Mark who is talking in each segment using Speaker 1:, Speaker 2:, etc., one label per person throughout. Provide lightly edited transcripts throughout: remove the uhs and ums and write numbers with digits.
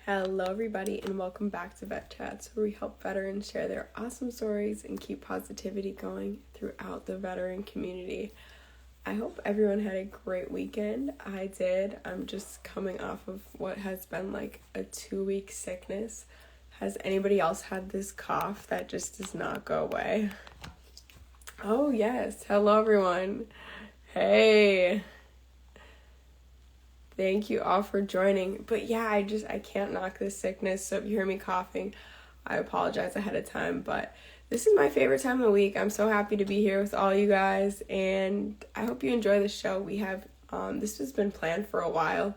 Speaker 1: Hello, everybody, and welcome back to Vet Chats, where we help veterans share their awesome stories and keep positivity going throughout the veteran community. I hope everyone had a great weekend. I did. I'm just coming off of what has been like a 2-week sickness. Has anybody else had this cough that just does not go away? Oh, yes. Hello, everyone. Hey. Thank you all for joining. But yeah, I can't knock this sickness. So if you hear me coughing, I apologize ahead of time. But this is my favorite time of the week. I'm so happy to be here with all you guys. And I hope you enjoy the show. We have, this has been planned for a while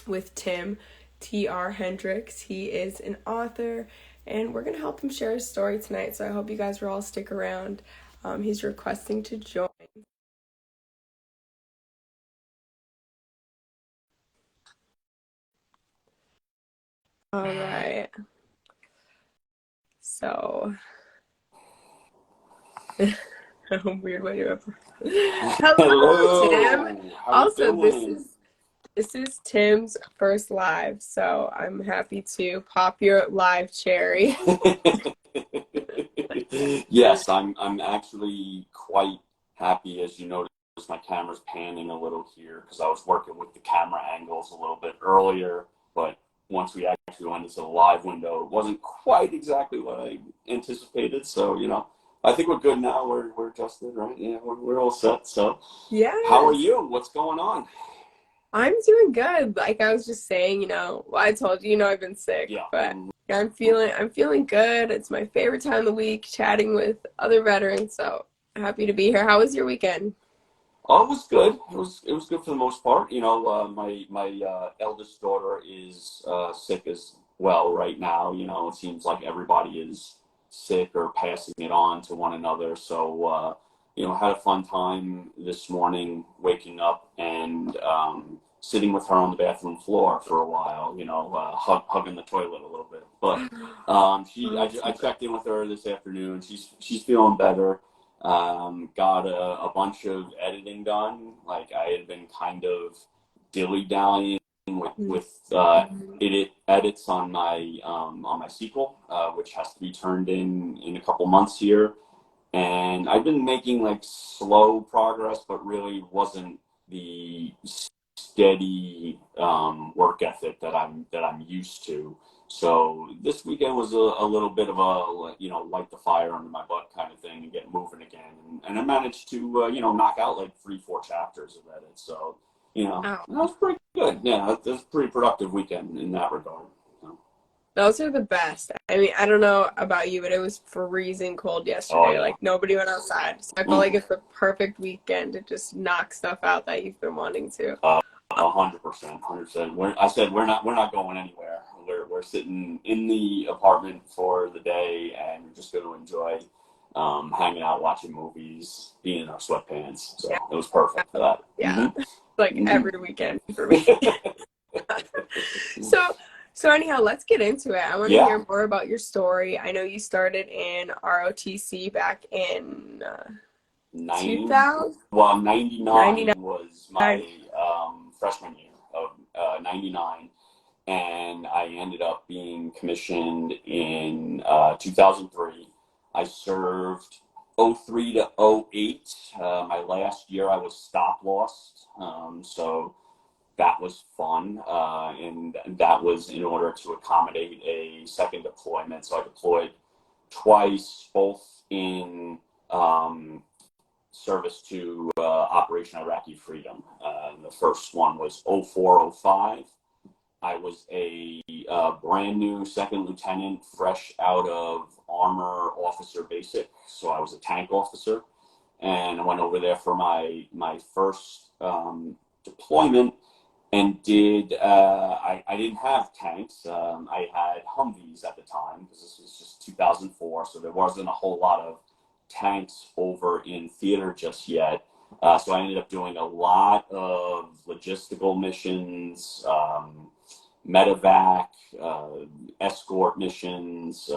Speaker 1: with Tim, T.R. Hendricks. He is an author. And we're going to help him share his story tonight. So I hope you guys will all stick around. He's requesting to join. All right. So, weird way to Hello, Tim. Also, this is Tim's first live, so I'm happy to pop your live cherry.
Speaker 2: Yes, I'm actually quite happy. As you notice, my camera's panning a little here because I was working with the camera angles a little bit earlier, but once we actually went into the live window, it wasn't quite exactly what I anticipated. So, I think we're good now. We're adjusted, right? Yeah, we're all set. So,
Speaker 1: yeah.
Speaker 2: How are you? What's going on?
Speaker 1: I'm doing good. Like I was just saying, I told you, I've been sick,
Speaker 2: Yeah.
Speaker 1: but I'm feeling good. It's my favorite time of the week, chatting with other veterans. So happy to be here. How was your weekend?
Speaker 2: Oh, it was good. It was good for the most part. My eldest daughter is sick as well right now. It seems like everybody is sick or passing it on to one another. So had a fun time this morning, waking up and sitting with her on the bathroom floor for a while. Hugging the toilet a little bit. But I checked in with her this afternoon. She's feeling better. Got a bunch of editing done. Like I had been kind of dilly-dallying with edits on my sequel, which has to be turned in a couple months here. And I've been making like slow progress, but really wasn't the steady work ethic that I'm used to. So this weekend was a little bit of a, light the fire under my butt kind of thing and get moving again. And I managed to, knock out like 3-4 chapters of edit. So, that was pretty good. Yeah, it was a pretty productive weekend in that regard. So.
Speaker 1: Those are the best. I mean, I don't know about you, but it was freezing cold yesterday. Oh, yeah. Like nobody went outside. So I feel like it's the perfect weekend to just knock stuff out that you've been wanting to.
Speaker 2: 100%. I said we're not going anywhere. We're sitting in the apartment for the day, and we're just going to enjoy hanging out, watching movies, being in our sweatpants. So It was perfect for that.
Speaker 1: Yeah, every weekend for me. So anyhow, let's get into it. I want to hear more about your story. I know you started in ROTC back in 2000.
Speaker 2: Well, 99 was my freshman year of 99. And I ended up being commissioned in 2003. I served 03 to 08. My last year I was stop lost. So that was fun. And that was in order to accommodate a second deployment. So I deployed twice, both in service to Operation Iraqi Freedom. The first one was 04-05. I was a brand new second lieutenant, fresh out of armor officer basic. So I was a tank officer, and I went over there for my first deployment and did. I didn't have tanks. I had Humvees at the time because this was just 2004, so there wasn't a whole lot of tanks over in theater just yet. So I ended up doing a lot of logistical missions. Medevac, escort missions,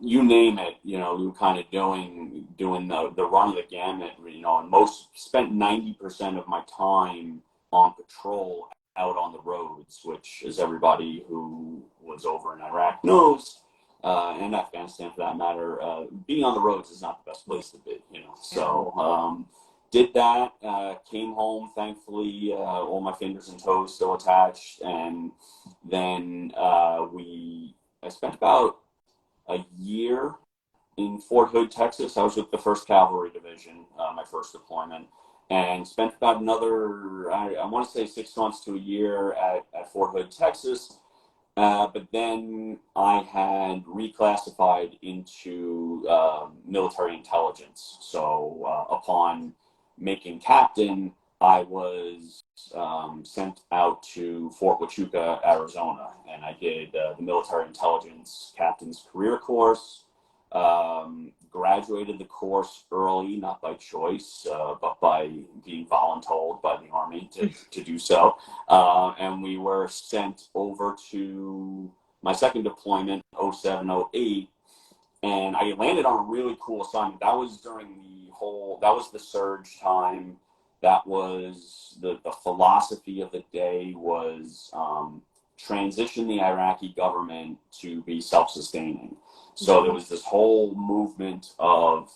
Speaker 2: you name it, we were kind of doing the run of the gamut, and spent 90% of my time on patrol out on the roads, which, as everybody who was over in Iraq knows, and Afghanistan for that matter, being on the roads is not the best place to be, you know. So did that, came home, thankfully, all my fingers and toes still attached, and then I spent about a year in Fort Hood, Texas. I was with the 1st Cavalry Division, my first deployment, and spent about another, I want to say 6 months to a year at Fort Hood, Texas. But then I had reclassified into military intelligence. So upon making captain, I was sent out to Fort Huachuca, Arizona, and I did the military intelligence captain's career course. Graduated the course early, not by choice, but by being voluntold by the Army to do so. And we were sent over to my second deployment, 07-08, and I landed on a really cool assignment. That was that was the surge time. That was the philosophy of the day was transition the Iraqi government to be self-sustaining. So there was this whole movement of,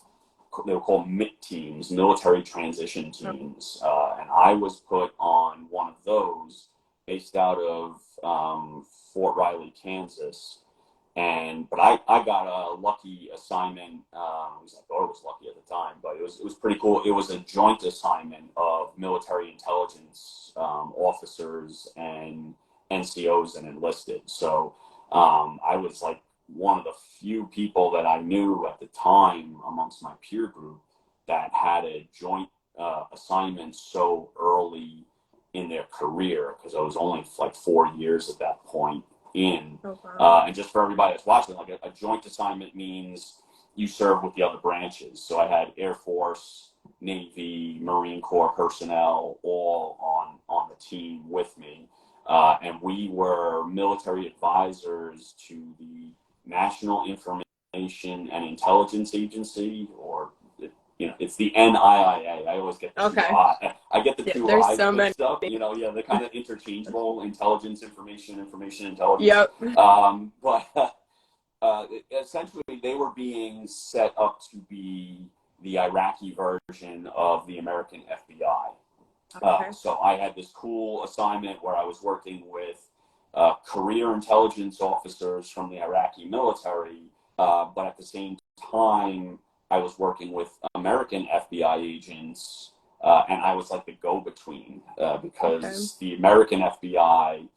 Speaker 2: they were called MIT teams, military transition teams, and I was put on one of those based out of Fort Riley, Kansas. But I got a lucky assignment. I thought it was lucky at the time, but it was pretty cool. It was a joint assignment of military intelligence officers and NCOs and enlisted. So I was like one of the few people that I knew at the time amongst my peer group that had a joint assignment so early in their career, because I was only like 4 years at that point in.
Speaker 1: Oh, wow.
Speaker 2: And just for everybody that's watching, like a joint assignment means you serve with the other branches. So I had Air Force, Navy, Marine Corps personnel all on the team with me. And we were military advisors to the National Information and Intelligence Agency, or it's the NIIA. I always get the two I get the two I's mixed up. They're kind of interchangeable. Intelligence, information, intelligence.
Speaker 1: Yep.
Speaker 2: But essentially, they were being set up to be the Iraqi version of the American FBI. Okay. So I had this cool assignment where I was working with career intelligence officers from the Iraqi military, but at the same time, I was working with American FBI agents, and I was like the go-between because the American FBI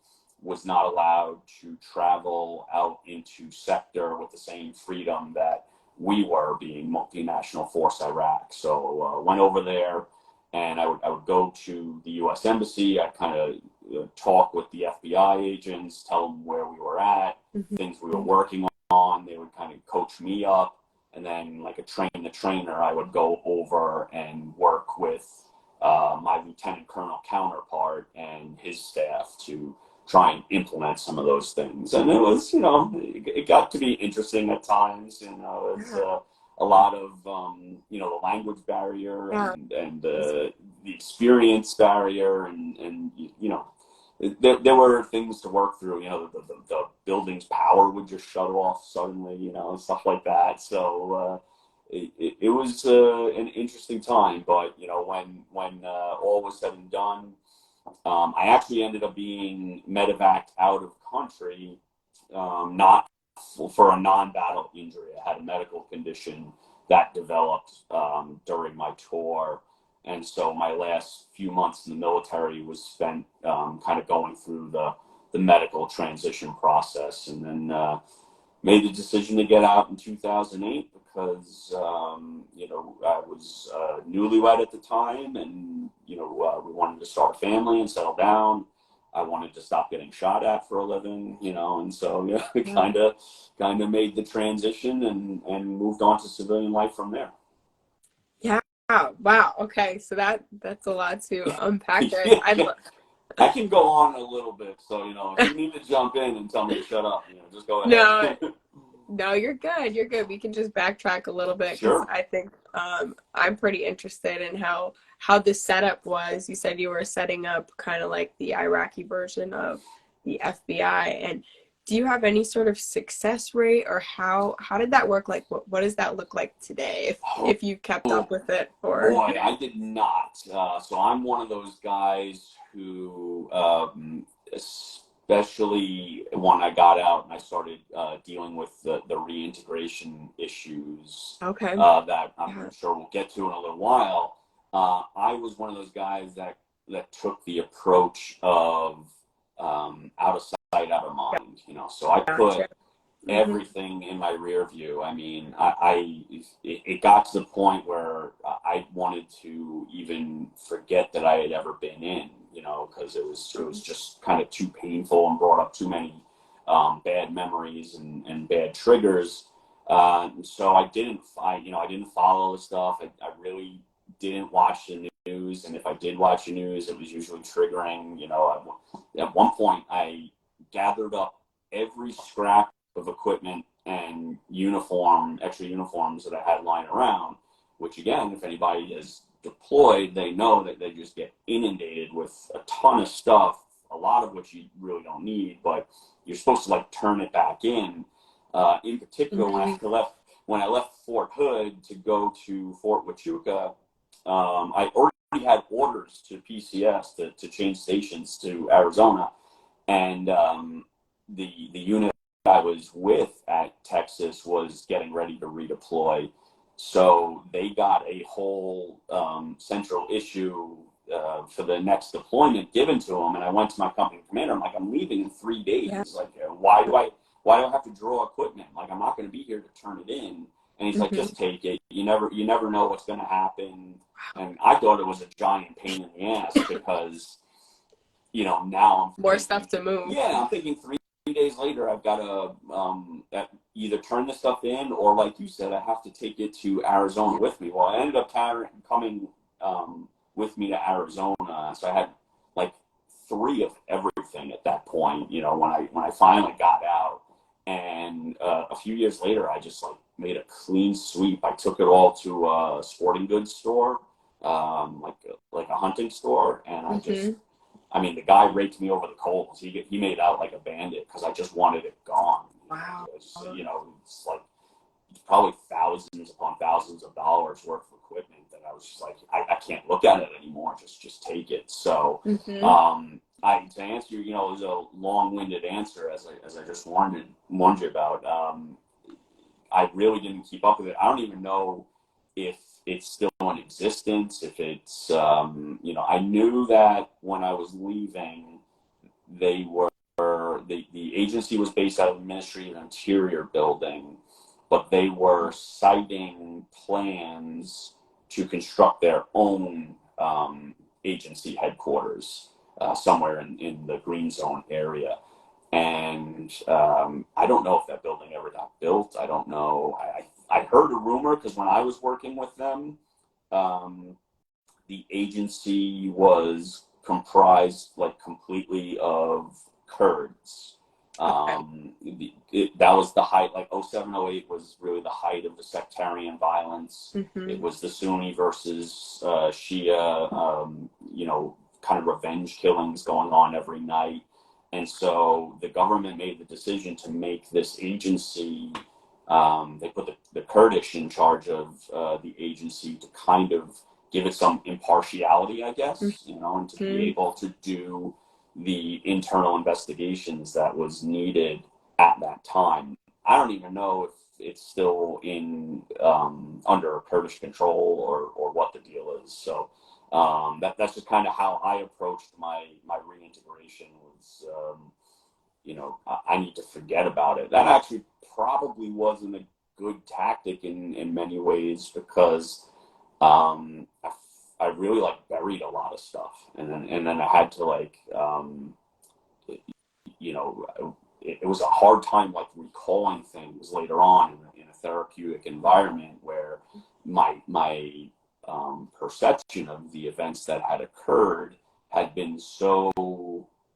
Speaker 2: was not allowed to travel out into sector with the same freedom that we were, being multinational force Iraq. So went over there, and I would go to the U.S. Embassy. I'd kind of talk with the FBI agents, tell them where we were at, things we were working on. They would kind of coach me up. And then, like a trainer, I would go over and work with my lieutenant colonel counterpart and his staff to try and implement some of those things. And it was, it got to be interesting at times. It's a lot of, the language barrier and the experience barrier, and there were things to work through. The building's power would just shut off suddenly, and stuff like that. So it was an interesting time. But when all was said and done, I actually ended up being medevaced out of country, not for a non-battle injury. I had a medical condition that developed during my tour. And so my last few months in the military was spent kind of going through the medical transition process, and then made the decision to get out in 2008 because, I was newlywed at the time, and, we wanted to start a family and settle down. I wanted to stop getting shot at for a living, and so we kind of made the transition and moved on to civilian life from there.
Speaker 1: Yeah. Wow. Okay. So that's a lot to unpack there.
Speaker 2: I can go on a little bit. So, if you need to jump in and tell me to shut up, just go ahead.
Speaker 1: No, No, you're good. You're good. We can just backtrack a little bit because
Speaker 2: Sure.
Speaker 1: I think I'm pretty interested in how the setup was. You said you were setting up kind of like the Iraqi version of the FBI, and do you have any sort of success rate, or how did that work? Like, what does that look like today? If you kept up
Speaker 2: Oh
Speaker 1: with it, or
Speaker 2: boy, I did not. So I'm one of those guys who, especially when I got out and I started dealing with the reintegration issues
Speaker 1: okay,
Speaker 2: that
Speaker 1: yeah,
Speaker 2: I'm sure we'll get to in a little while. I was one of those guys that took the approach of out of sight, out of mind. So I put
Speaker 1: gotcha. Hmm.
Speaker 2: everything in my rear view. I mean, it got to the point where I wanted to even forget that I had ever been in, because it was just kind of too painful and brought up too many bad memories and bad triggers. So I didn't follow the stuff. I really didn't watch the news, and if I did watch the news, it was usually triggering. At one point, I gathered up every scrap of equipment and extra uniforms that I had lying around, which again, if anybody is deployed, they know that they just get inundated with a ton of stuff, a lot of which you really don't need, but you're supposed to like turn it back in. In particular,
Speaker 1: Hmm.
Speaker 2: when I left Fort Hood to go to Fort Huachuca, I already had orders to PCS to change stations to Arizona, and the unit I was with at Texas was getting ready to redeploy. So they got a whole central issue for the next deployment given to them. And I went to my company commander. I'm like, I'm leaving in 3 days.
Speaker 1: Yeah.
Speaker 2: Like, why do I have to draw equipment? Like, I'm not going to be here to turn it in. And he's like,
Speaker 1: Hmm.
Speaker 2: just take it. You never know what's going to happen. And I thought it was a giant pain in the ass because now I'm
Speaker 1: More stuff
Speaker 2: thinking,
Speaker 1: to move.
Speaker 2: yeah, I'm thinking 3 days later, I've got to either turn the stuff in or, like you said, I have to take it to Arizona with me. Well, I ended up coming with me to Arizona, so I had like three of everything at that point. When I finally got out, and a few years later, I just like made a clean sweep. I took it all to a sporting goods store, like a hunting store, and
Speaker 1: Hmm.
Speaker 2: I mean, the guy raked me over the coals. He made out like a bandit because I just wanted it gone.
Speaker 1: Wow.
Speaker 2: It's like probably thousands upon thousands of dollars worth of equipment that I was just like, I can't look at it anymore. Just take it. So,
Speaker 1: Hmm.
Speaker 2: to answer you, it was a long-winded answer as I just warned you about. I really didn't keep up with it. I don't even know if it's still in existence. If it's, I knew that when I was leaving, they were the agency was based out of the Ministry of Interior building, but they were citing plans to construct their own agency headquarters somewhere in the Green Zone area. And I don't know if that building ever got built. I don't know. I heard a rumor because when I was working with them, um, the agency was comprised like completely of Kurds.
Speaker 1: Okay.
Speaker 2: That was the height, like 0708 was really the height of the sectarian violence. It
Speaker 1: Hmm.
Speaker 2: was the Sunni versus Shia, kind of revenge killings going on every night. And so the government made the decision to make this agency, they put the Kurdish in charge of the agency to kind of give it some impartiality, I guess, and to be
Speaker 1: Hmm.
Speaker 2: able to do the internal investigations that was needed at that time. I don't even know if it's still in under Kurdish control or what the deal is. So that's just kind of how I approached my reintegration was, I need to forget about it. That actually probably wasn't a good tactic in many ways because I really like buried a lot of stuff, and then I had to like you know it was a hard time like recalling things later on in a therapeutic environment where my perception of the events that had occurred had been so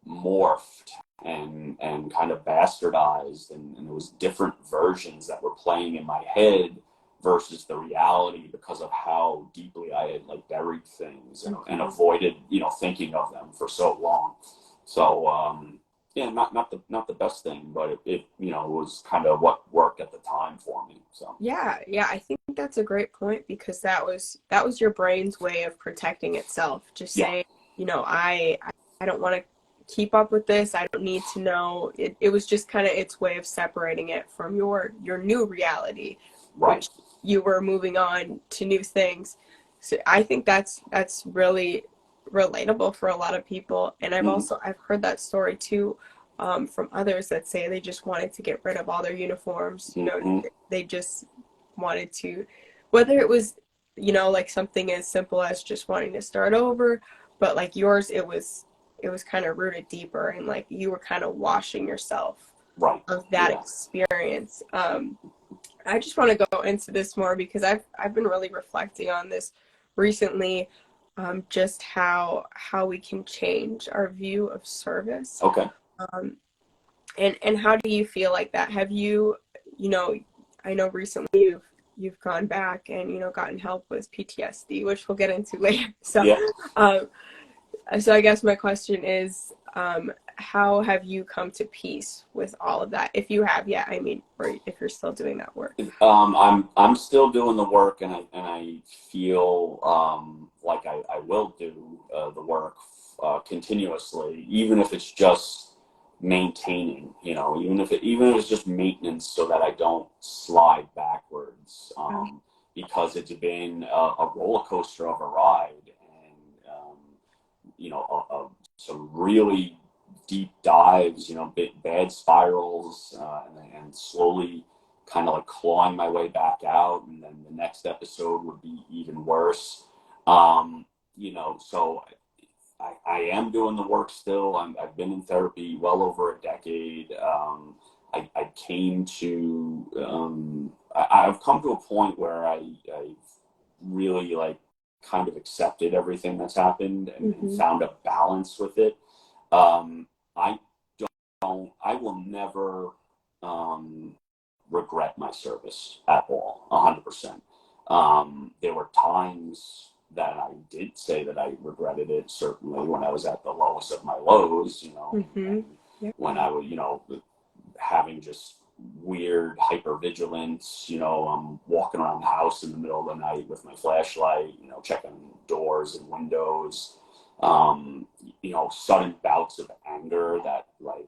Speaker 2: morphed and kind of bastardized, and there was different versions that were playing in my head versus the reality, because of how deeply I had like buried things and avoided, thinking of them for so long. So yeah, not the best thing, but it was kind of what worked at the time for me. So
Speaker 1: Yeah, yeah, I think that's a great point, because that was your brain's way of protecting itself, just
Speaker 2: yeah,
Speaker 1: saying, I don't want to keep up with this. I don't need to know. It was just kind of its way of separating it from your new reality,
Speaker 2: right.
Speaker 1: which you were moving on to new things. So I think that's really relatable for a lot of people. And
Speaker 2: Mm-hmm.
Speaker 1: I've heard that story too, from others that say they just wanted to get rid of all their uniforms.
Speaker 2: Mm-hmm.
Speaker 1: They just wanted to, whether it was, like something as simple as just wanting to start over, but like yours, it was kind of rooted deeper, and like you were kind of washing yourself
Speaker 2: Right.
Speaker 1: of that
Speaker 2: Yeah.
Speaker 1: experience. I just want to go into this more because I've been really reflecting on this recently, just how we can change our view of service.
Speaker 2: Okay.
Speaker 1: Um, and how do you feel like that? Have you, you know, I know recently you've gone back and gotten help with PTSD, which we'll get into later.
Speaker 2: Yeah.
Speaker 1: Um, so I guess my question is, how have you come to peace with all of that? If you have, yeah, I mean, or if you're still doing that work.
Speaker 2: I'm still doing the work, and I feel like I will do the work continuously, even if it's just maintaining, even if it's just maintenance, so that I don't slide backwards. Because it's been a roller coaster of a ride, and some really deep dives, bad spirals, and slowly kind of like clawing my way back out, and then the next episode would be even worse. So I am doing the work still. I've been in therapy well over a decade. I came to I've come to a point where I really like kind of accepted everything that's happened, and found a balance with it. I I will never regret my service at all, 100%. There were times that I did say that I regretted it, certainly when I was at the lowest of my lows, and
Speaker 1: Yep.
Speaker 2: when I was, having just weird hypervigilance, I'm walking around the house in the middle of the night with my flashlight, checking doors and windows, sudden bouts of anger that like,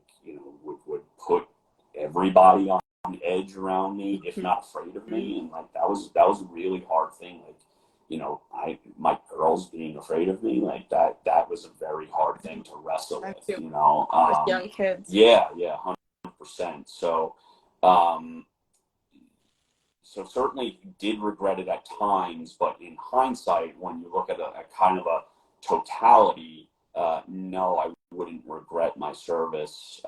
Speaker 2: would put everybody on edge around me, if not afraid of me. And like, that was a really hard thing. Like, my girls being afraid of me, like that was a very hard thing to wrestle with,
Speaker 1: With young kids.
Speaker 2: Yeah, 100%. So certainly did regret it at times, but in hindsight, when you look at a kind of a totality, no, I wouldn't regret my service.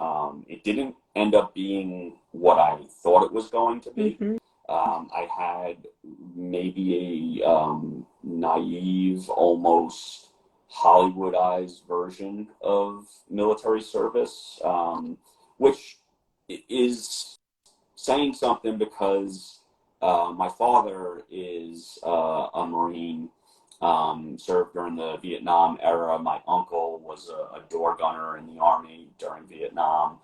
Speaker 2: It didn't end up being what I thought it was going to be. I had maybe a naive, almost Hollywoodized version of military service, which is saying something, because my father is a Marine, served during the Vietnam era. My uncle was a door gunner in the Army during Vietnam.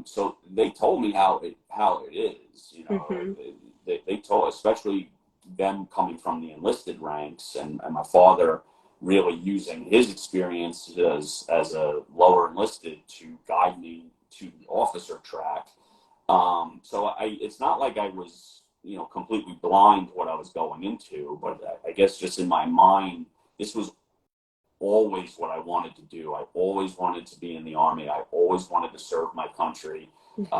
Speaker 2: So they told me how it is. They told, especially them coming from the enlisted ranks, and my father really using his experience as a lower enlisted to guide me to the officer track. So it's not like I was, completely blind to what I was going into, but I guess just in my mind, this was always what I wanted to do. I always wanted to be in the Army. I always wanted to serve my country. It's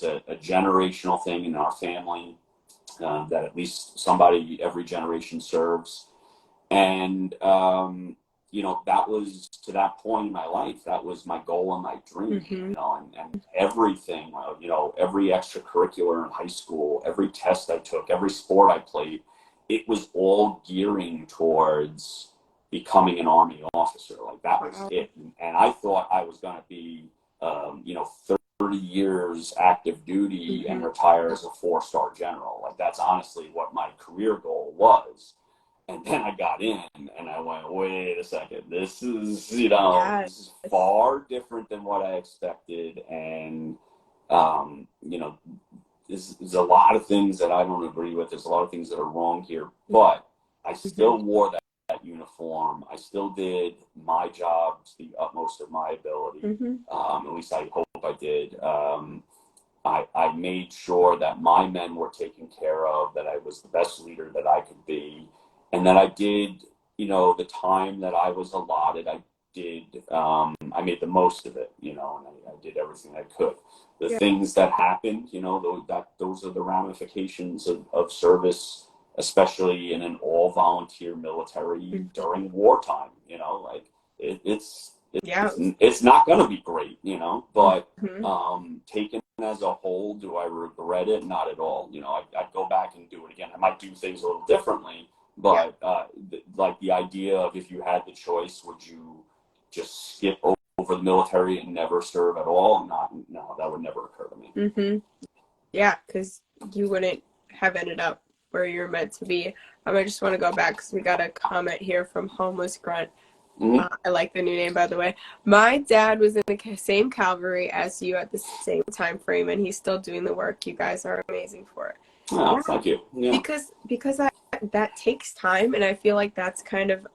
Speaker 2: a generational thing in our family, that at least somebody every generation serves. And, that was, to that point in my life, that was my goal and my dream, and everything, every extracurricular in high school, every test I took, every sport I played, it was all gearing towards becoming an Army officer. Like that was
Speaker 1: Wow.
Speaker 2: it. And I thought I was going to be, 30 years active duty and retire as a 4-star general. Like that's honestly what my career goal was. And then I got in and I went, wait a second, this is,
Speaker 1: Yes.
Speaker 2: this is far different than what I expected. And, there's a lot of things that I don't agree with. There's a lot of things that are wrong here, but I still wore that uniform. I still did my job to the utmost of my ability. At least I hope I did. I made sure that my men were taken care of, that I was the best leader that I could be, and that I did, the time that I was allotted, I made the most of it, and I did everything I could. The things that happened, those are the ramifications of service, especially in an all-volunteer military during wartime. It's not going to be great, but taken as a whole, do I regret it? Not at all. I'd go back and do it again. I might do things a little differently, but like the idea of, if you had the choice, would you just skip over the military and never serve at all? No, that would never occur to me.
Speaker 1: Yeah, because you wouldn't have ended up where you're meant to be. I just want to go back because we got a comment here from Homeless Grunt. I like the new name, by the way. My dad was in the same cavalry as you at the same time frame, and he's still doing the work. You guys are amazing for it.
Speaker 2: Oh, thank you. Yeah.
Speaker 1: Because that takes time, and I feel like that's kind of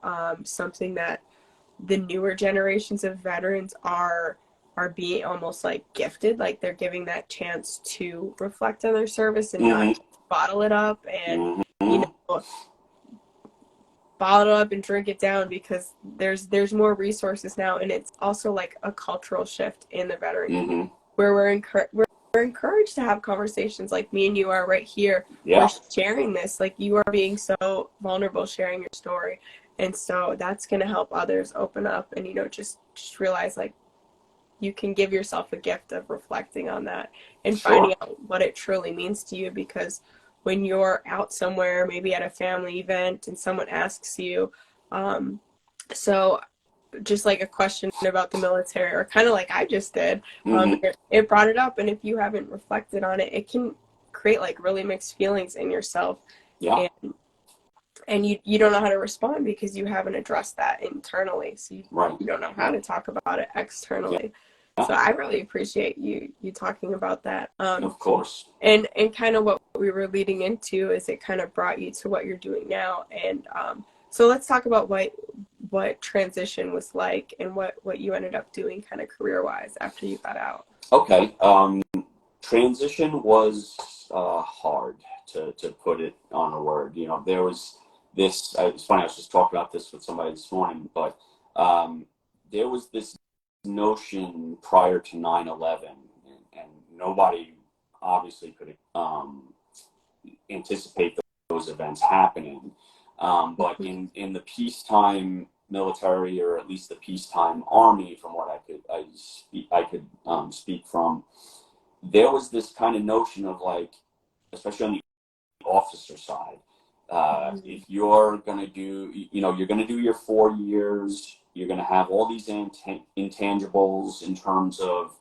Speaker 1: something that the newer generations of veterans are being almost like gifted, like they're giving that chance to reflect on their service and not bottle it up and bottle it up and drink it down, because there's more resources now, and it's also like a cultural shift in the veteran community where we're encouraged to have conversations like me and you are right here. We're sharing this, like you are being so vulnerable, sharing your story. And so that's going to help others open up and, just realize like you can give yourself a gift of reflecting on that and finding out what it truly means to you. Because when you're out somewhere, maybe at a family event, and someone asks you, so just like a question about the military, or kind of like I just did, it brought it up. And if you haven't reflected on it, it can create like really mixed feelings in yourself.
Speaker 2: Yeah.
Speaker 1: And you don't know how to respond because you haven't addressed that internally. So you don't know how to talk about it externally. So I really appreciate you talking about that.
Speaker 2: Of course.
Speaker 1: And kind of what we were leading into is it kind of brought you to what you're doing now. And so let's talk about what transition was like and what you ended up doing kind of career-wise after you got out.
Speaker 2: Okay. Transition was hard, to put it on a word. There was this, it's funny, I was just talking about this with somebody this morning, but there was this notion prior to 9/11, and nobody obviously could anticipate those events happening. But in the peacetime military, or at least the peacetime army, from what I could speak from, there was this kind of notion of like, especially on the officer side, if you're going to do, you're going to do your 4 years, you're going to have all these intangibles in terms of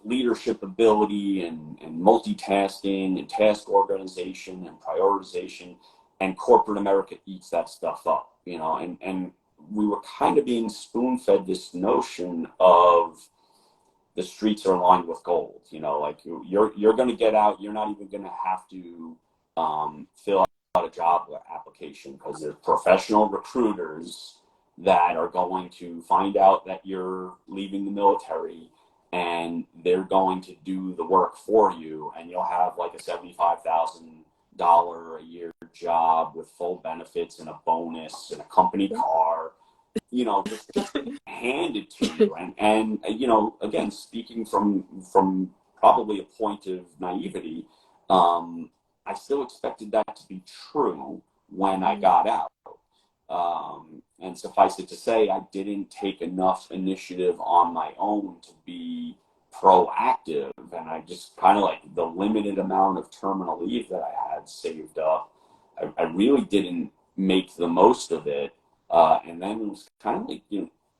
Speaker 2: leadership ability and multitasking and task organization and prioritization, and corporate America eats that stuff up, and we were kind of being spoon-fed this notion of the streets are lined with gold, like you're going to get out, you're not even going to have to fill out a job application, because there's professional recruiters that are going to find out that you're leaving the military, and they're going to do the work for you, and you'll have like a $75,000 a year job with full benefits and a bonus and a company car, just handed to you. And again, speaking from probably a point of naivety, I still expected that to be true when I got out. And suffice it to say, I didn't take enough initiative on my own to be proactive. And I just kind of, like, the limited amount of terminal leave that I had saved up, I really didn't make the most of it. And then it was kind of like,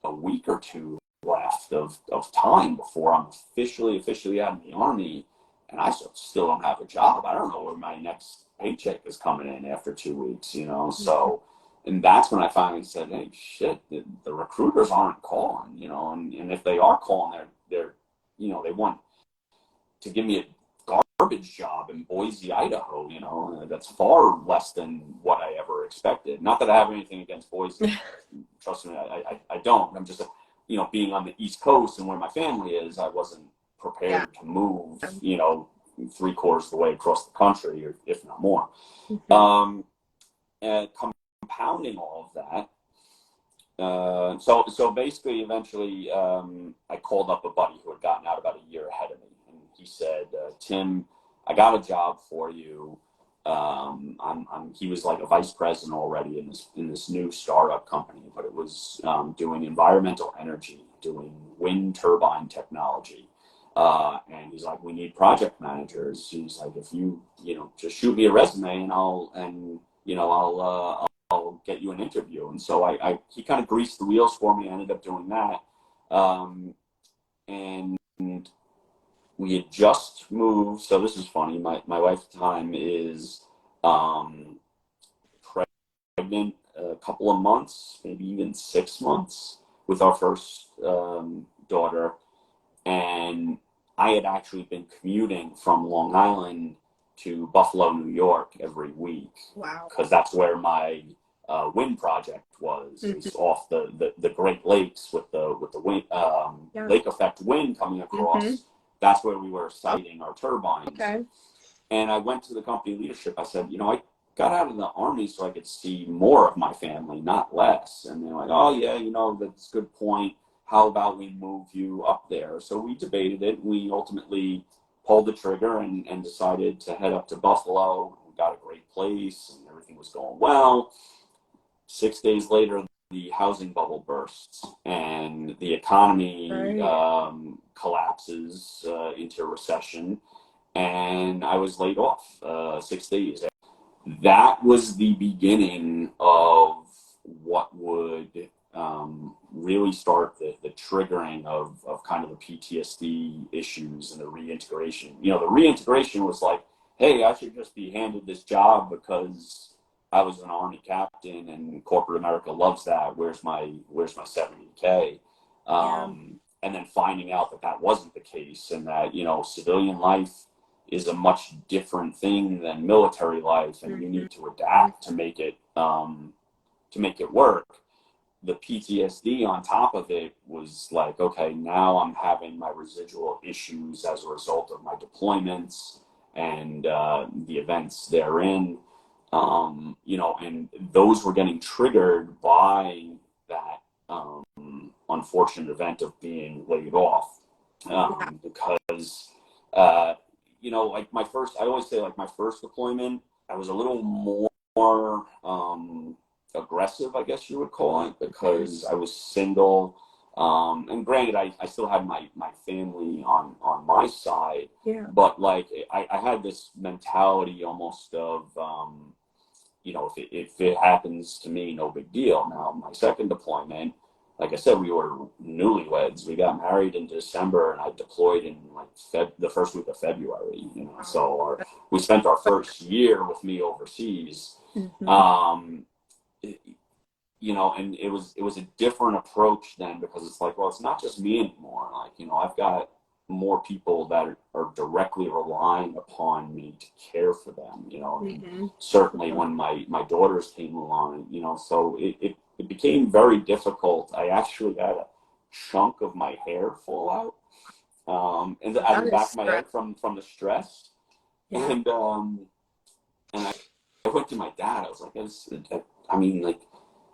Speaker 2: a week or two left of time before I'm officially out of the Army, and I still don't have a job. I don't know where my next paycheck is coming in after 2 weeks, So, and that's when I finally said, hey, shit, the recruiters aren't calling, and if they are calling, they're they want to give me a garbage job in Boise, Idaho, that's far less than what I ever expected. Not that I have anything against Boise. Trust me, I don't. I'm just, being on the East Coast and where my family is, I wasn't prepared to move, 3/4 of the way across the country, or if not more. And compounding all of that, so basically, eventually, I called up a buddy who had gotten out about a year ahead of me, and he said, "Tim, I got a job for you. He was like a vice president already in this new startup company, but it was doing environmental energy, doing wind turbine technology. And he's like, we need project managers. He's like, if you just shoot me a resume and I'll get you an interview." And so he kind of greased the wheels for me. I ended up doing that. And we had just moved. So this is funny. My wife at the time is pregnant a couple of months, maybe even 6 months, with our first daughter. And I had actually been commuting from Long Island to Buffalo, New York every week.
Speaker 1: Wow.
Speaker 2: Because that's where my wind project was. It's off the Great Lakes with the wind, lake effect wind coming across. That's where we were siting our turbines.
Speaker 1: Okay.
Speaker 2: And I went to the company leadership. I said, I got out of the Army so I could see more of my family, not less. And they're like, oh, yeah, that's a good point. How about we move you up there? So we debated it. We ultimately pulled the trigger and decided to head up to Buffalo. We got a great place and everything was going well. 6 days later, the housing bubble bursts and the economy collapses into recession. And I was laid off 6 days. That was the beginning of what would really start the triggering of kind of the PTSD issues and the reintegration. The reintegration was like, hey, I should just be handed this job because I was an Army captain and corporate America loves that. Where's my 70K? And then finding out that wasn't the case, and that, civilian life is a much different thing than military life, and you need to adapt to make it work. The PTSD on top of it was like, okay, now I'm having my residual issues as a result of my deployments and the events therein, and those were getting triggered by that unfortunate event of being laid off, because like I always say, like, my first deployment, I was a little more aggressive, I guess you would call it, because I was single. And granted, I still had my family on my side, but like I had this mentality almost of, if it happens to me, no big deal. Now, my second deployment, like I said, we were newlyweds. We got married in December, and I deployed in like the first week of February. So we spent our first year with me overseas. And it was a different approach then, because it's like, well, it's not just me anymore. Like, I've got more people that are directly relying upon me to care for them, certainly when my daughters came along, so it became very difficult. I actually had a chunk of my hair fall out, and out of the back of my head from the stress. And I went to my dad. I was like,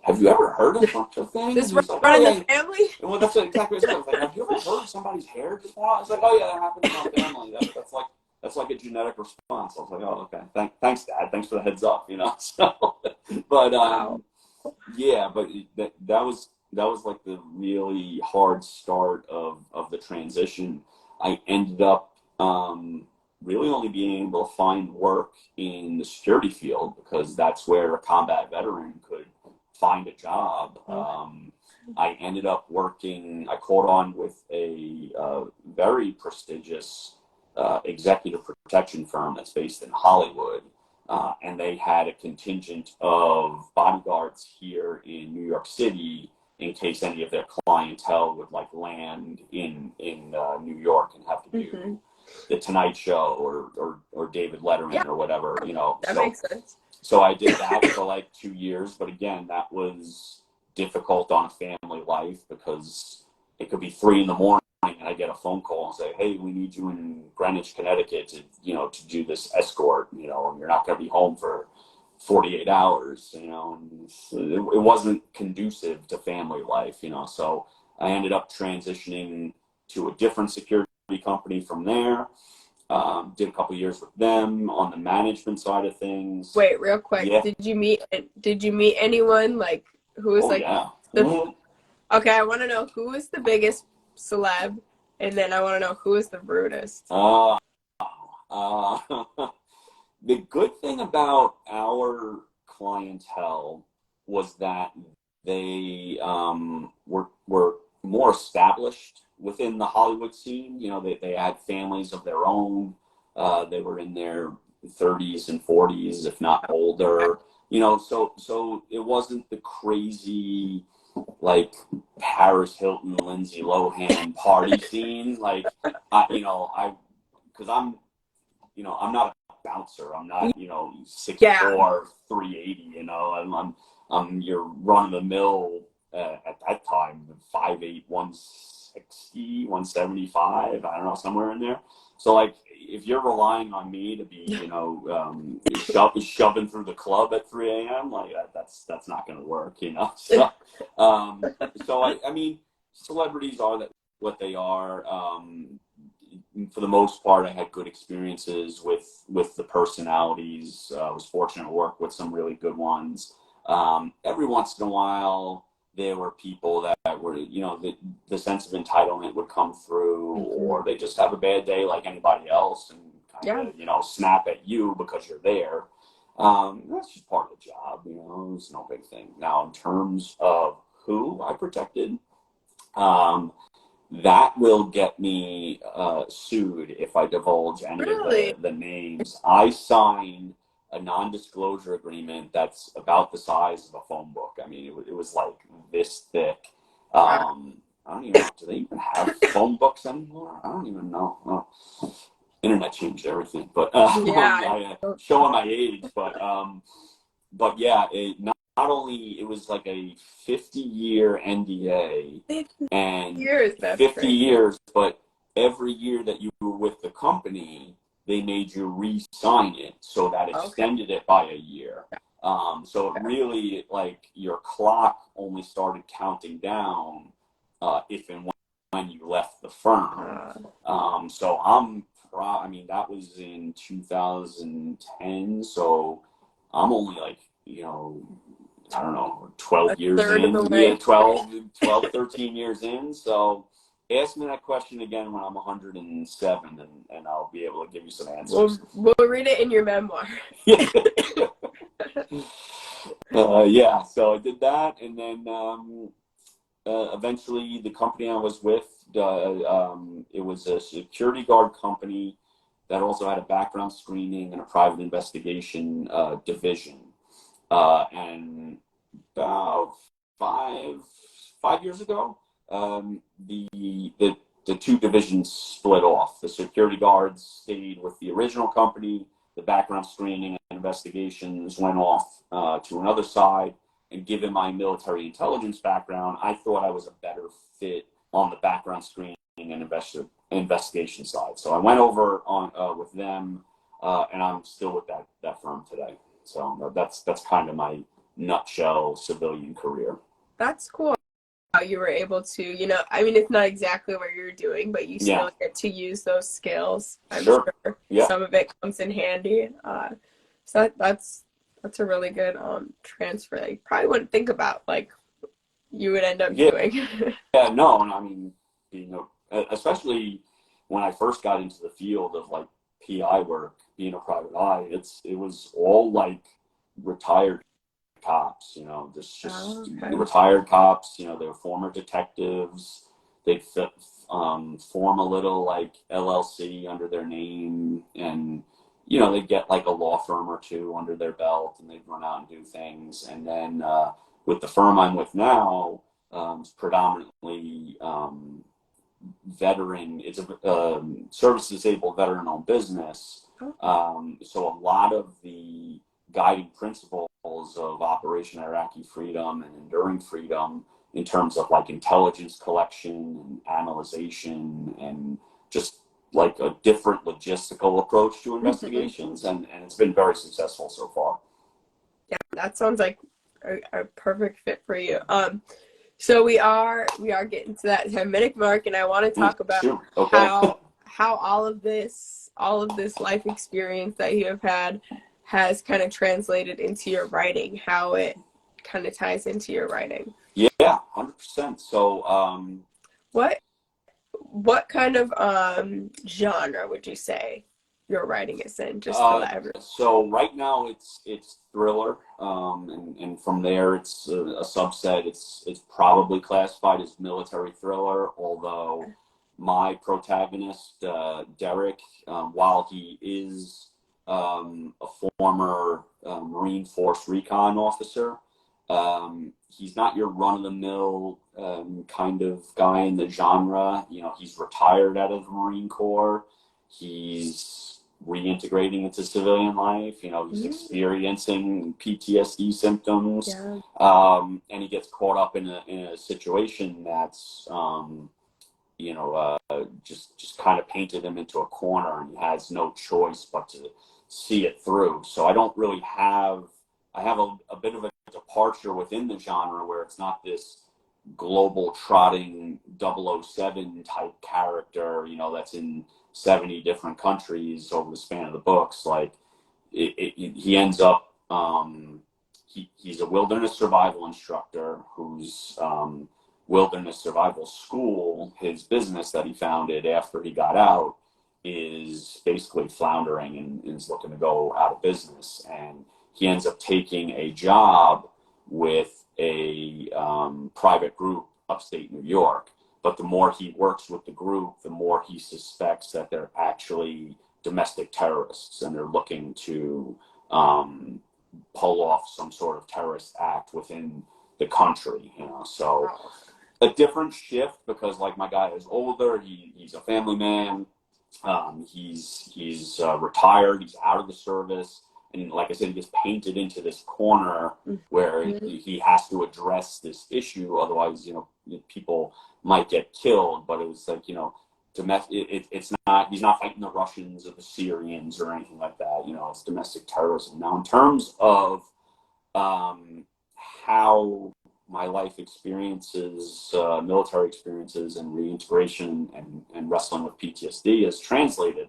Speaker 2: have you ever heard of such a thing?
Speaker 1: This was like, running the family?
Speaker 2: Well, that's exactly what I was like, have you ever heard of somebody's hair just fall out? I was like, oh, yeah, that happened in our family. That's like a genetic response. I was like, oh, okay. Thanks, Dad. Thanks for the heads up, So, but, yeah, but that was like the really hard start of the transition. I ended up really only being able to find work in the security field, because that's where a combat veteran could find a job. I ended up working, I caught on with a very prestigious executive protection firm that's based in Hollywood. And they had a contingent of bodyguards here in New York City in case any of their clientele would like land in New York and have to do the Tonight Show or David Letterman or whatever, you know.
Speaker 1: That makes sense.
Speaker 2: So I did that for like 2 years, but again, that was difficult on a family life because it could be 3 a.m. and I get a phone call and say, "Hey, we need you in Greenwich, Connecticut to do this escort, and you're not going to be home for 48 hours, and it wasn't conducive to family life, so I ended up transitioning to a different security company from there. Did a couple years with them on the management side of things.
Speaker 1: Wait, real quick. Yeah. Did you meet anyone like who was Okay, I want to know who was the biggest celeb, and then I want to know who was the rudest.
Speaker 2: The good thing about our clientele was that they were more established within the Hollywood scene. They had families of their own. They were in their 30s and 40s, if not older. So it wasn't the crazy like Paris Hilton, Lindsay Lohan party scene. Like because I'm not a bouncer. I'm not 6'4", 380. I'm your run of the mill at that time 5'8", 160, 175. I don't know, somewhere in there. So like if you're relying on me to be shoving through the club at 3 a.m. like that's not going to work. So I mean celebrities are what they are. For the most part, I had good experiences with the personalities. I was fortunate to work with some really good ones. Every once in a while, there were people that were, the sense of entitlement would come through, or they just have a bad day like anybody else and kind of, snap at you because you're there. That's just part of the job, it's no big thing. Now, in terms of who I protected, that will get me sued if I divulge any of the names. I signed a non-disclosure agreement that's about the size of a phone book. I mean, it was like this thick. I don't even know. Do they even have phone books anymore? I don't even know. Oh. Internet changed everything. But showing my age. But yeah, not only it was like a 50-year NDA and 50 years, but every year that you were with the company, they made you re-sign it, so that extended it by a year. So it really, like, your clock only started counting down if and when you left the firm. So I mean, that was in 2010, so I'm only like, I don't know, 12 years in, 12, 13 years in. So ask me that question again when I'm 107, and I'll be able to give you some answers.
Speaker 1: We'll read it in your memoir.
Speaker 2: Yeah, so I did that, and then eventually the company I was with, it was a security guard company that also had a background screening and a private investigation division. And about five years ago, the two divisions split off. The security guards stayed with the original company. The background screening and investigations went off to another side. And given my military intelligence background, I thought I was a better fit on the background screening and investigation side. So I went over on with them, and I'm still with that firm today. So that's kind of my nutshell civilian career.
Speaker 1: That's cool how you were able to, I mean, it's not exactly what you're doing, but you still get to use those skills. I'm sure some of it comes in handy. So that's a really good transfer that you probably wouldn't think about, like, you would end up doing.
Speaker 2: No, and I mean, especially when I first got into the field of like PI work, being a private eye, it was all like retired cops,
Speaker 1: Oh,
Speaker 2: just
Speaker 1: okay.
Speaker 2: retired cops. They were former detectives. They'd form a little like LLC under their name, and they'd get like a law firm or two under their belt, and they'd run out and do things. And then with the firm I'm with now, it's predominantly veteran. It's a service disabled veteran owned business. So a lot of the guiding principles of Operation Iraqi Freedom and Enduring Freedom in terms of like intelligence collection and analyzation and just like a different logistical approach to investigations, and it's been very successful so far.
Speaker 1: Yeah, that sounds like a perfect fit for you. So we are getting to that 10-minute mark, and I want to talk about
Speaker 2: Shoot. Okay.
Speaker 1: how all of this life experience that you have had has kind of translated into your writing, how it kind of ties into your writing.
Speaker 2: Yeah, 100%. So
Speaker 1: What kind of genre would you say your writing is in, just to let everyone.
Speaker 2: so right now it's thriller, and from there it's a subset. It's probably classified as military thriller, although my protagonist, Derek, while he is a former Marine Force recon officer, he's not your run-of-the-mill kind of guy in the genre. He's retired out of the Marine Corps. He's reintegrating into civilian life. He's experiencing PTSD symptoms,
Speaker 1: Yeah.
Speaker 2: And he gets caught up in a situation that's, just kind of painted him into a corner, and he has no choice but to see it through. So I don't really have, I have a bit of a departure within the genre where it's not this global trotting 007 type character, that's in 70 different countries over the span of the books. Like he ends up, he's a wilderness survival instructor whose wilderness survival school, his business that he founded after he got out, is basically floundering and is looking to go out of business. And he ends up taking a job with a private group upstate New York. But the more he works with the group, the more he suspects that they're actually domestic terrorists, and they're looking to pull off some sort of terrorist act within the country. So a different shift, because like my guy is older, he's a family man, he's retired, he's out of the service. And like I said, he gets painted into this corner where he has to address this issue. Otherwise, people might get killed. But it was like, it's not, he's not fighting the Russians or the Syrians or anything like that. It's domestic terrorism. Now, in terms of how my life experiences, military experiences and reintegration and wrestling with PTSD is translated,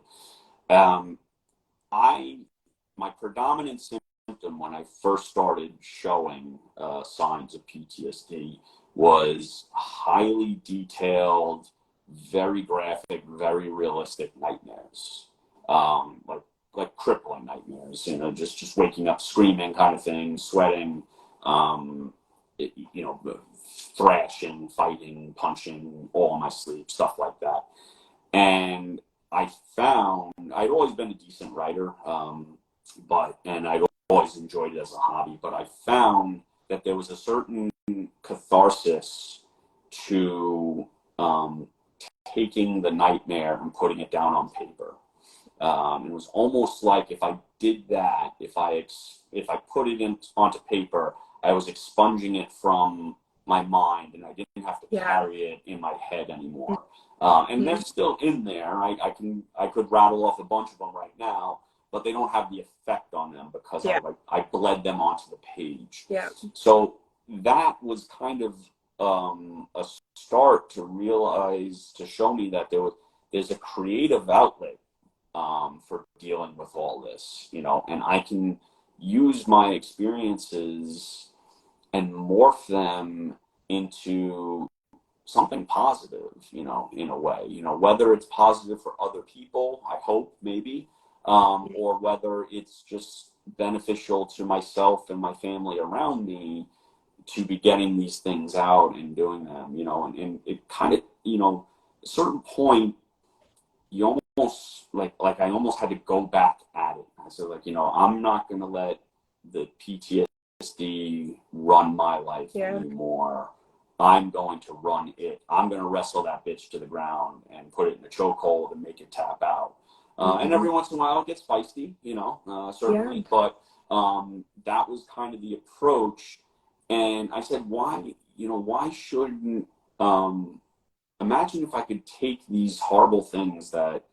Speaker 2: my predominant symptom when I first started showing signs of PTSD was highly detailed, very graphic, very realistic nightmares, like crippling nightmares. Just waking up screaming, kind of thing, sweating, thrashing, fighting, punching, all in my sleep, stuff like that. And I found I'd always been a decent writer. And I've always enjoyed it as a hobby, but I found that there was a certain catharsis to taking the nightmare and putting it down on paper. It was almost like if I did that, if I put it onto paper, I was expunging it from my mind, and I didn't have to carry it in my head anymore. And they're still in there. I could rattle off a bunch of them right now, but they don't have the effect on them because I bled them onto the page.
Speaker 1: Yeah.
Speaker 2: So that was kind of a start to realize, to show me that there's a creative outlet for dealing with all this, and I can use my experiences and morph them into something positive, in a way, whether it's positive for other people, I hope, maybe, or whether it's just beneficial to myself and my family around me to be getting these things out and doing them, and it kind of, a certain point, you almost like I almost had to go back at it. I said, like, I'm not going to let the PTSD run my life anymore. I'm going to run it. I'm going to wrestle that bitch to the ground and put it in a chokehold and make it tap out. And every once in a while it gets feisty, certainly. But that was kind of the approach. And I said, why shouldn't, imagine if I could take these horrible things that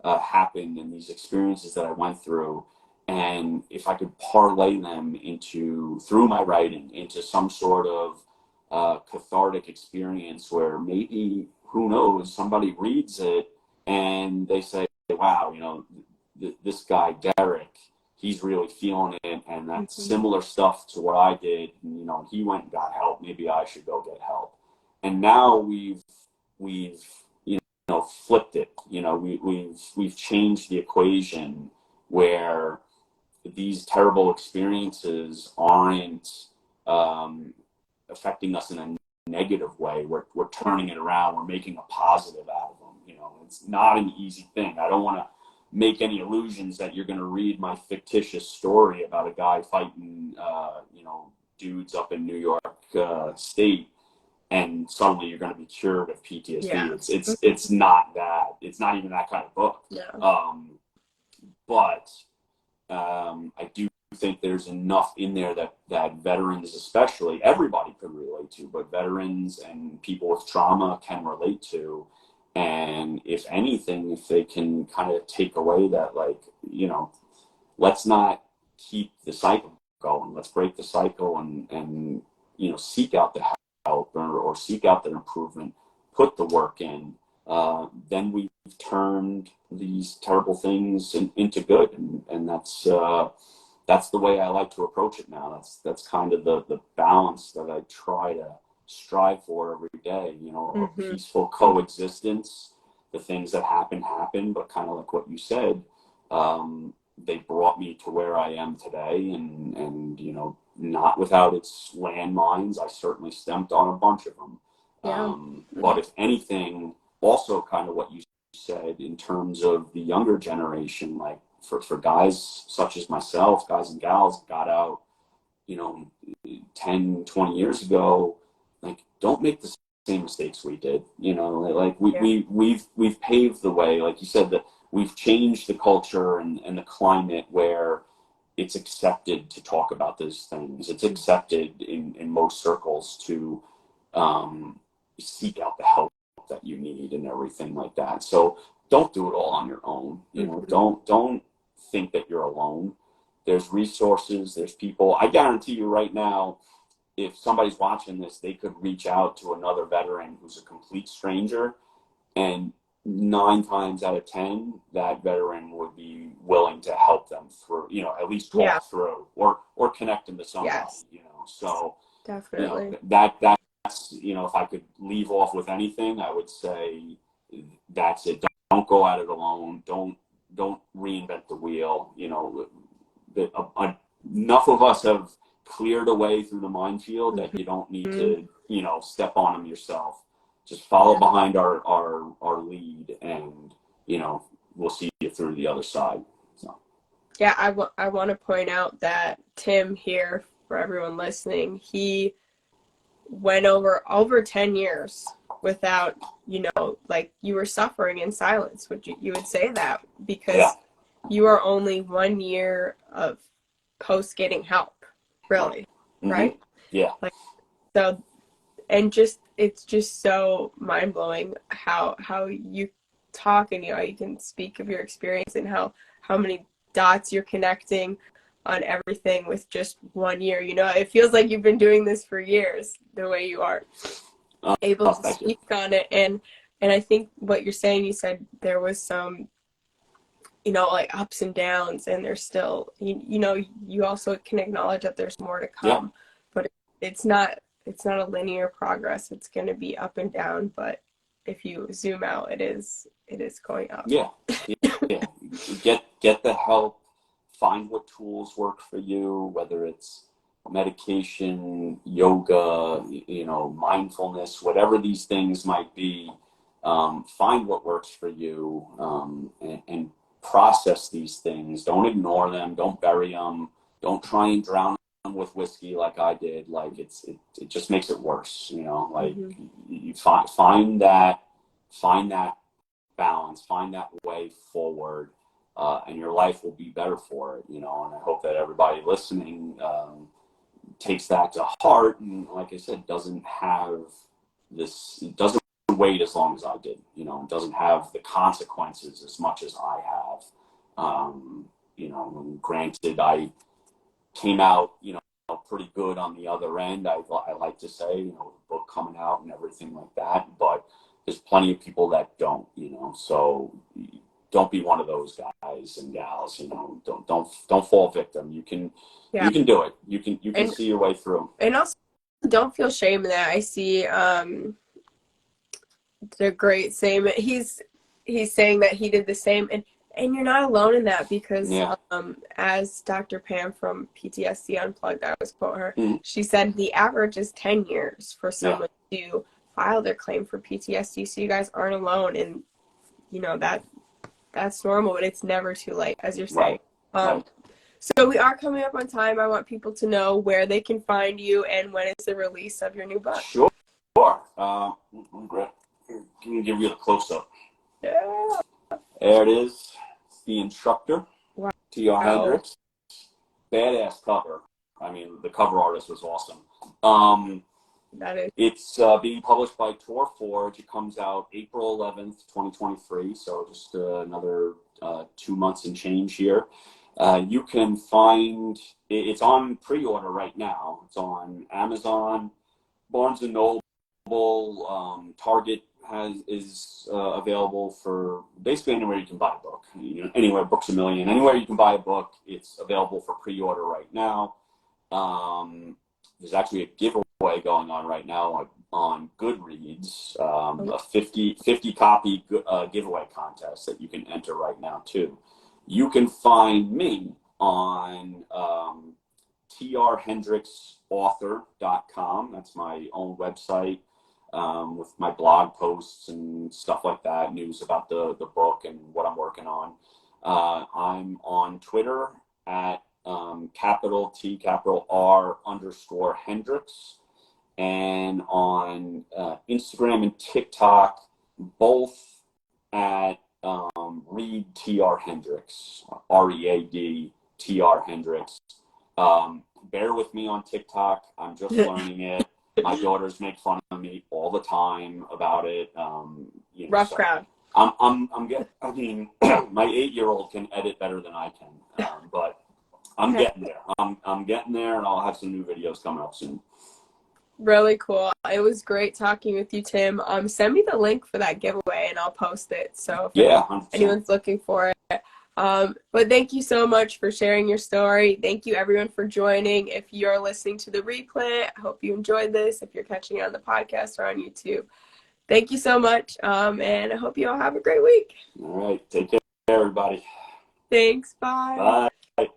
Speaker 2: happened and these experiences that I went through, and if I could parlay them through my writing, into some sort of cathartic experience where maybe, who knows, somebody reads it and they say, wow, this guy, Derek, he's really feeling it, and that's similar stuff to what I did. And, he went and got help. Maybe I should go get help. And now we've flipped it. We've changed the equation where these terrible experiences aren't affecting us in a negative way. We're turning it around. We're making a positive out of them. It's not an easy thing. I don't want to make any illusions that you're going to read my fictitious story about a guy fighting, dudes up in New York State, and suddenly you're going to be cured of PTSD. Yeah. It's not that. It's not even that kind of book. Yeah. But I do think there's enough in there that veterans, especially, everybody could relate to, but veterans and people with trauma can relate to. And if anything, if they can kind of take away that, let's not keep the cycle going. Let's break the cycle and seek out the help or seek out the improvement, put the work in. Then we've turned these terrible things into good, and that's the way I like to approach it now. That's kind of the balance that I try to strive for every day, a peaceful coexistence. The things that happen, but kind of like what you said, they brought me to where I am today, and not without its landmines. I certainly stepped on a bunch of them. Yeah. But if anything, also kind of what you said in terms of the younger generation, like for guys such as myself, guys and gals got out, 10, 20 years ago, like, don't make the same mistakes we did. We've paved the way, like you said, that we've changed the culture and the climate where it's accepted to talk about those things. It's accepted in most circles to seek out the help that you need and everything like that. So don't do it all on your own. Don't think that you're alone. There's resources, there's people. I guarantee you right now, if somebody's watching this, they could reach out to another veteran who's a complete stranger, and 9 times out of 10, that veteran would be willing to help them through, at least talk through or connect them to somebody, So definitely that's, if I could leave off with anything, I would say that's it. Don't go at it alone. Don't reinvent the wheel. Enough of us have cleared a way through the minefield that you don't need to, step on them yourself. Just follow behind our lead, and, we'll see you through the other side. So.
Speaker 1: Yeah, I want to point out that Tim here, for everyone listening, he went over 10 years without, you were suffering in silence. You would say that because you are only 1 year of post getting help. Really, right?
Speaker 2: Yeah.
Speaker 1: So, and it's just so mind blowing how you talk and you can speak of your experience and how many dots you're connecting on everything with just 1 year. It feels like you've been doing this for years, the way you are able to speak on it. And I think what you're saying, you said there was some ups and downs, and there's still, you also can acknowledge that there's more to come, but it's not a linear progress. It's going to be up and down, but if you zoom out, it is going up.
Speaker 2: Yeah. Get the help find what tools work for you, whether it's medication, yoga, mindfulness, whatever these things might be. Find what works for you, and process these things. Don't ignore them. Don't bury them. Don't try and drown them with whiskey like I did. Like it just makes it worse. Like you find that balance, find that way forward, and your life will be better for it. And I hope that everybody listening takes that to heart, and like I said, doesn't wait as long as I did. Doesn't have the consequences as much as I have. Granted, I came out, pretty good on the other end. I like to say, with the book coming out and everything like that. But there's plenty of people that don't. So don't be one of those guys and gals. Don't fall victim. You can do it. You can see your way through.
Speaker 1: And also, don't feel shame in that. I see the great saying. He's saying that he did the same, and you're not alone in that, because as Dr. Pam from PTSD Unplugged, I always quote her, she said the average is 10 years for someone to file their claim for PTSD. So you guys aren't alone, and that's normal, but it's never too late, as you're saying.
Speaker 2: Right.
Speaker 1: So we are coming up on time. I want people to know where they can find you and when is the release of your new book.
Speaker 2: Sure. Can you give you a close-up?
Speaker 1: Yeah.
Speaker 2: There it is. It's The Instructor.
Speaker 1: Wow.
Speaker 2: T.R. Hendricks. Badass cover. I mean, the cover artist was awesome.
Speaker 1: That is.
Speaker 2: It's being published by Tor Forge. It comes out April 11th, 2023. So just another 2 months and change here. You can find it's on pre-order right now. It's on Amazon, Barnes and Noble, Target is available for basically anywhere you can buy a book. Anywhere, Books A Million, anywhere you can buy a book, it's available for pre-order right now. There's actually a giveaway going on right now on Goodreads, a 50 copy giveaway contest that you can enter right now too. You can find me on trhendricksauthor.com. That's my own website, with my blog posts and stuff like that, news about the book and what I'm working on. I'm on Twitter at capital T, capital R _ Hendricks, and on Instagram and TikTok, both at Read TR Hendricks, READ TR Hendricks. Bear with me on TikTok. I'm just learning it. My daughters make fun of me all the time about it.
Speaker 1: Rough crowd.
Speaker 2: I'm getting. I mean, my 8-year-old can edit better than I can, but I'm getting there. I'm getting there, and I'll have some new videos coming up soon.
Speaker 1: Really cool. It was great talking with you, Tim. Send me the link for that giveaway and I'll post it. So if anyone's looking for it. But thank you so much for sharing your story. Thank you everyone for joining. If you're listening to the replay, I hope you enjoyed this. If you're catching it on the podcast or on YouTube, thank you so much. And I hope you all have a great week.
Speaker 2: All right. Take care, everybody.
Speaker 1: Thanks. Bye.
Speaker 2: Bye.